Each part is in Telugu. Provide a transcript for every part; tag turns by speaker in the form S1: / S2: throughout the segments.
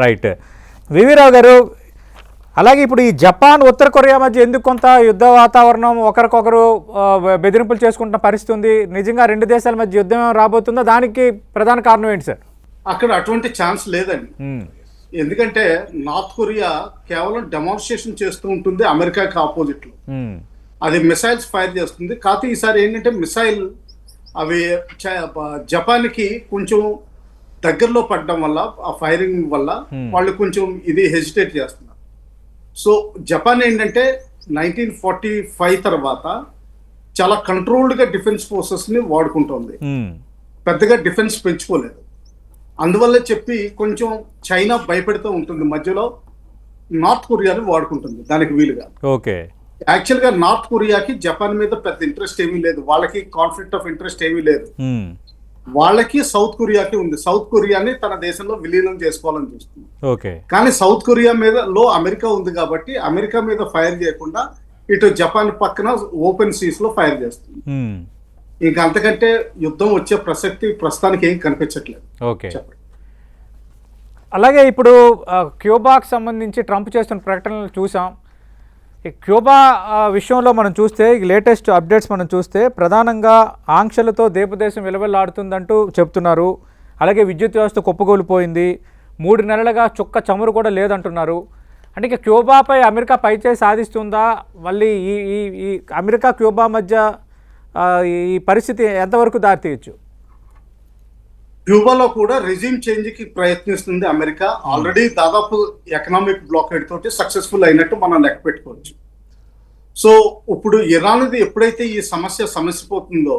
S1: రైట్. వివిరావు గారు, అలాగే ఇప్పుడు ఈ జపాన్ ఉత్తర కొరియా మధ్య ఎందుకు కొంత యుద్ధ వాతావరణం, ఒకరికొకరు బెదిరింపులు చేసుకుంటున్న పరిస్థితి ఉంది? నిజంగా రెండు దేశాల మధ్య యుద్ధం రాబోతుందా? దానికి ప్రధాన కారణం ఏంటి సార్?
S2: అక్కడ అటువంటి ఛాన్స్ లేదండి. ఎందుకంటే నార్త్ కొరియా కేవలం డెమాన్స్ట్రేషన్ చేస్తూ ఉంటుంది అమెరికాకి ఆపోజిట్ లో. అది మిసైల్స్ ఫైర్ చేస్తుంది. కాకపోతే ఈసారి ఏంటంటే మిసైల్ అవి జపాన్ కి కొంచెం దగ్గరలో పడడం వల్ల, ఆ ఫైరింగ్ వల్ల వాళ్ళు కొంచెం ఇది హెజిటేట్ చేస్తున్నారు. సో జపాన్ ఏంటంటే 1945 తర్వాత చాలా కంట్రోల్డ్ గా డిఫెన్స్ ఫోర్సెస్ ని వాడుకుంటుంది, పెద్దగా డిఫెన్స్ పెంచుకోలేదు. అందువల్ల చెప్పి కొంచెం చైనా భయపెడుతూ ఉంటుంది, మధ్యలో నార్త్ కొరియాని వాడుకుంటుంది దానికి వీలుగా.
S1: ఓకే.
S2: యాక్చువల్ గా నార్త్ కొరియాకి జపాన్ మీద పెద్ద ఇంట్రెస్ట్ ఏమీ లేదు, వాళ్ళకి కాన్ఫ్లిక్ట్ ఆఫ్ ఇంట్రెస్ట్ ఏమీ లేదు. వాళ్ళకి సౌత్ కొరియాకి ఉంది. సౌత్ కొరియాని తన దేశంలో విలీనం చేసుకోవాలని చూస్తుంది.
S1: ఓకే.
S2: కానీ సౌత్ కొరియా మీద అమెరికా ఉంది కాబట్టి అమెరికా మీద ఫైర్ చేయకుండా ఇటు జపాన్ పక్కన ఓపెన్ సీస్ లో ఫైర్ చేస్తుంది. ఇంకా అంతకంటే యుద్ధం వచ్చే ప్రసక్తి ప్రస్తుతానికి ఏం కనిపించట్లేదు.
S1: ఓకే. అలాగే ఇప్పుడు క్యూబాకు సంబంధించి ట్రంప్ చేస్తున్న ప్రకటనలు చూసాం. ఈ క్యూబా విషయంలో మనం చూస్తే, లేటెస్ట్ అప్డేట్స్ మనం చూస్తే, ప్రధానంగా ఆంక్షలతో దేశం విలవెల్లాడుతుందంటూ చెప్తున్నారు. అలాగే విద్యుత్ వ్యవస్థ కుప్పగూలిపోయింది, 3 నెలలుగా చుక్క చమురు కూడా లేదంటున్నారు. అంటే ఇక క్యూబాపై అమెరికా పైచేయి సాధిస్తుందా? మళ్ళీ ఈ అమెరికా క్యూబా మధ్య ఈ పరిస్థితి ఎంతవరకు దారితీయచ్చు?
S2: క్యూబాలో కూడా రెజ్యూమ్ చేంజ్ కి ప్రయత్నిస్తుంది అమెరికా. ఆల్రెడీ దాదాపు ఎకనామిక్ బ్లాకేడ్ తోటి సక్సెస్ఫుల్ అయినట్టు మనం లెక్క పెట్టుకోవచ్చు. సో ఇప్పుడు ఇరాన్ది ఎప్పుడైతే ఈ సమస్యపోతుందో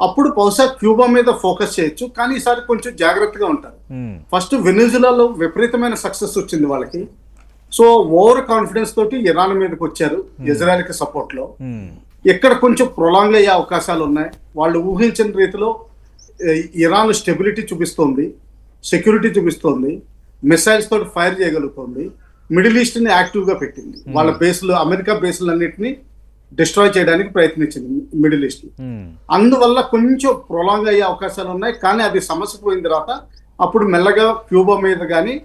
S2: అప్పుడు బహుశా క్యూబా మీద ఫోకస్ చేయొచ్చు. కానీ ఈసారి కొంచెం జాగ్రత్తగా ఉంటారు. ఫస్ట్ వెనిజులాలో విపరీతమైన సక్సెస్ వచ్చింది వాళ్ళకి. సో ఓవర్ కాన్ఫిడెన్స్ తోటి ఇరాన్ మీదకి వచ్చారు, ఇజ్రాయెల్ కి సపోర్ట్ లో. ఇక్కడ కొంచెం ప్రొలాంగ్ అయ్యే అవకాశాలు ఉన్నాయి. వాళ్ళు ఊహించిన రీతిలో ఇరాన్ స్టెబిలిటీ చూపిస్తోంది, సెక్యూరిటీ చూపిస్తోంది, మిసైల్స్ తోటి ఫైర్ చేయగలుగుతుంది, మిడిల్ ఈస్ట్ ని యాక్టివ్ గా పెట్టింది. వాళ్ళ బేస్లు, అమెరికా బేస్లు అన్నిటిని డిస్ట్రాయ్ చేయడానికి ప్రయత్నించింది మిడిల్ ఈస్ట్. అందువల్ల కొంచెం ప్రొలాంగ్ అయ్యే అవకాశాలు ఉన్నాయి. కానీ అది సమస్య పోయిన తర్వాత అప్పుడు మెల్లగా క్యూబా మీద కానీ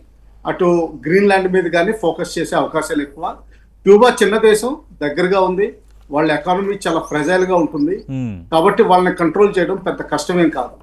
S2: అటు గ్రీన్లాండ్ మీద కానీ ఫోకస్ చేసే అవకాశాలు ఎక్కువ. క్యూబా చిన్న దేశం, దగ్గరగా ఉంది, వాళ్ళ ఎకానమీ చాలా ఫ్రెజైల్ గా ఉంటుంది కాబట్టి వాళ్ళని కంట్రోల్ చేయడం పెద్ద కష్టమేం కాదు.